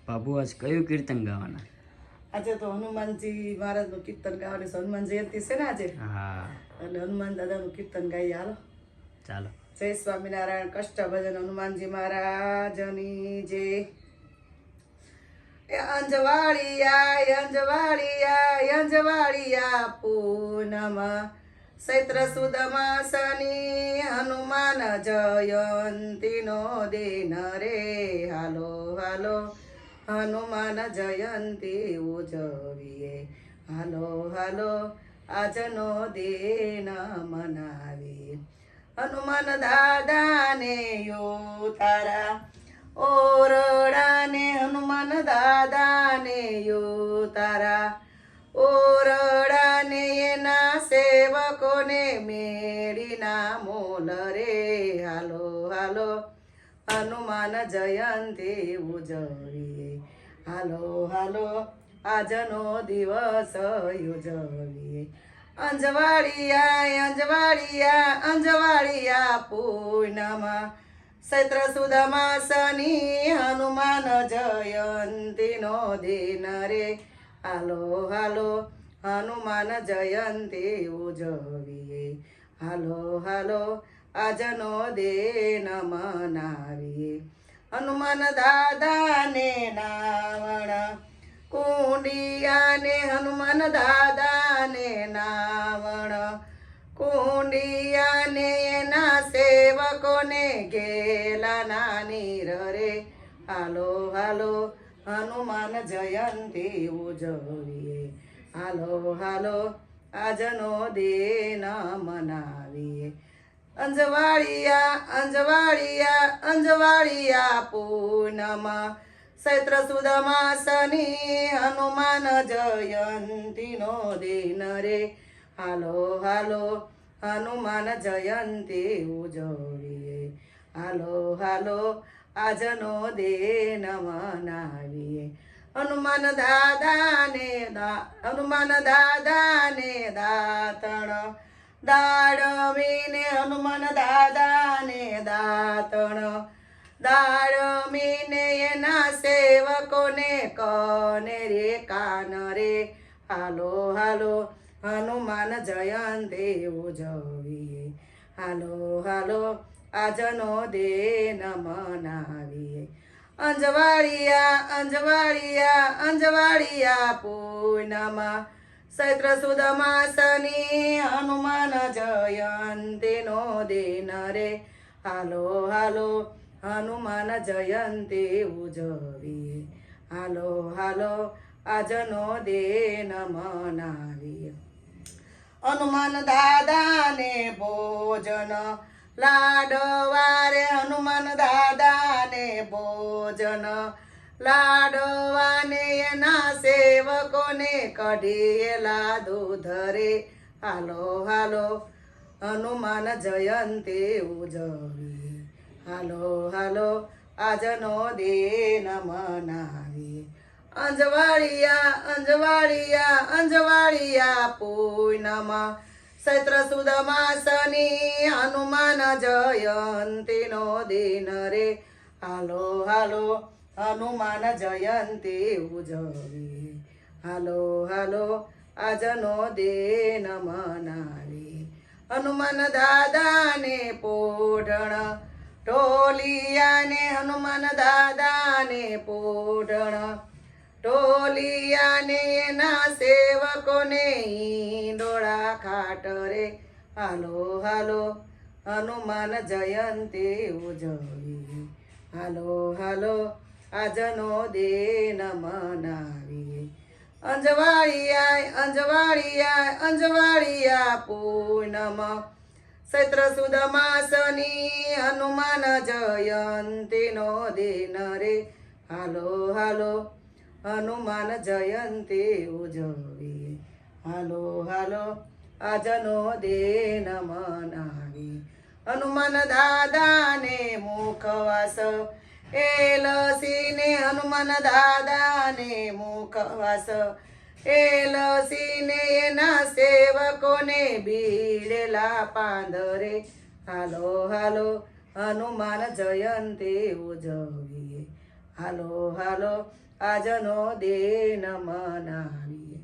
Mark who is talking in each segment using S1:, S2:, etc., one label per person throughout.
S1: બાબુ આજ કયું કીર્તન ગાવાના?
S2: આજે તો હનુમાનજી મહારાજનું કીર્તન ગાવાની છે. હનુમાન જયંતિ છે ને આજે,
S1: હા
S2: એટલે હનુમાન દાદાનું કીર્તન ગાઈએ. હાલો,
S1: ચાલો.
S2: જય સ્વામિનારાયણ. કષ્ટભજન હનુમાનજી મહારાજની જય. અંજવાળિયા અંજવાળિયા અંજવાળિયા પૂનમ ચૈત્ર સુદ માસની હનુમાન જયંતી નો દિન રે. હાલો હાલો હનુમાન જયંતી ઉજવીએ. હાલો હાલો આજનો દિન મનાવીએ. હનુમાન દાદાને તારા ઓરડાને, હનુમાન દાદાને તારા ઓરડાને, એના સેવકોને મેળીના મોલ રે. હાલો હાલો હનુમાન જયંતી ઉજવીએ. હાલો હાલો આજનો દિવસ ઉજવીએ. અંજવાળિયા અંજવાળિયા અંજવાળિયા પૂનમ ચૈત્ર સુદ માસની હનુમાન જયંતી નો દિન રે. હાલો હાલો હનુમાન જયંતી ઉજવીએ. હાલો હાલો આજનો દિન મનાવીએ. હનુમાન દાદાને નાવણ કુંડિયાને, હનુમાન દાદાને નાવણ કુંડિયાને, એના સેવકોને ગેલા નાની રે. હાલો હાલો હનુમાન જયંતી ઉજવીએ. હાલો હાલો આજનો દિન મનાવીએ. અંજવાળિયા અંજવાળિયા અંજવાળિયા પૂનમ ચૈત્ર સુદ માસની હનુમાન જયંતી નો દિન રે. હાલો હાલો હનુમાન જયંતી ઉજવીએ. હાલો હાલો આજનો દિન મનાવીએ. હનુમાન દાદાને દાતણ દાડમીને, હનુમાન દાદાને દાતણ દાડમીને, એના સેવકોને કને રે કાન રે. હાલો હાલો હનુમાન જયંતી ઉજવીએ. હાલો હાલો આજનો દિન મનાવીએ. અંજવાળિયા અંજવાળિયા અંજવાળિયા પૂનમ ચૈત્ર સુદ માસની હનુમાન જયંતી નો દિન રે. હાલો હાલો હનુમાન જયંતી ઉજવીએ. હાલો હાલો આજનો દિન મનાવીએ. હનુમાન દાદાને ભોજન લાડવારે, હનુમાન દાદાને ભોજન લાડવાને, એના સેવકોને કઢીએલા દૂધ રે. હાલો હાલો હનુમાન જયંતી ઉજવીએ. હાલો હાલો આજનો દિન મનાવીએ. અંજવાળિયા અંજવાળિયા અંજવાળિયા પૂનમ ચૈત્ર સુદ માસની હનુમાન જયંતી નો દિન રે. હાલો હાલો હનુમાન જયંતી ઉજવીએ. હાલો હાલો આજનો દિન મનાવીએ. હનુમાન દાદાને પોઢણ ઢોલિયાને, હનુમાન દાદાને પોઢણ ઢોલિયાને, એના સેવકોને ઈંડોળા ખાટ રે. હાલો હાલો હનુમાન જયંતી ઉજવીએ. હાલો હાલો આજનો દિન મનાવીએ. અંજવાળિયા અંજવાળિયા અંજવાળિયા પૂનમ ચૈત્ર સુદ માસની હનુમાન જયંતી નો દિન રે. હાલો હાલો હનુમાન જયંતી ઉજવીએ. હાલો હાલો આજનો દિન મનાવીએ. હનુમાન દાદાને મુખવાસ એલસીને, હનુમાન દાદાને મુખવાસ એલસીને, એના સેવકોને બીડેલા પાંદરે. હાલો હાલો હનુમાન જયંતી ઉજવીએ. હાલો હાલો આજનો દિન મનાવીએ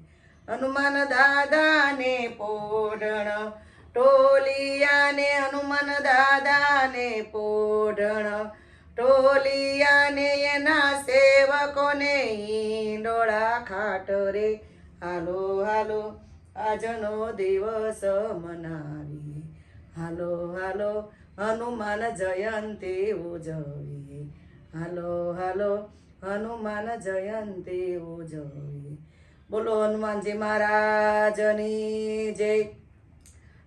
S2: હનુમાન દાદાને પોઢણ ટોલિયાને હનુમાન દાદાને પોઢણ ટોલિયાને એના સેવકોને ઈંડોળા ખાટ રે હાલો હાલો આજનો દિવસ મનાવીએ હાલો હાલો હનુમાન જયંતી ઉજવીએ હાલો હાલો હનુમાન જયંતી ઉજવીએ બોલો હનુમાનજી મહારાજની જય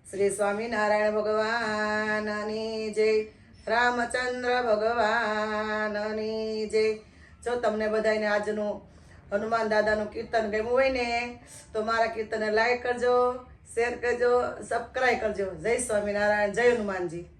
S2: શ્રી સ્વામિનારાયણ ભગવાનની જય રામચંદ્ર ભગવાનની જય જો તમને બધાને આજનું હનુમાન દાદાનું કીર્તન ગમ્યું હોય ને તો મારા કીર્તનને લાઈક કરજો શેર કરજો સબસ્ક્રાઈબ કરજો જય સ્વામિનારાયણ જય હનુમાનજી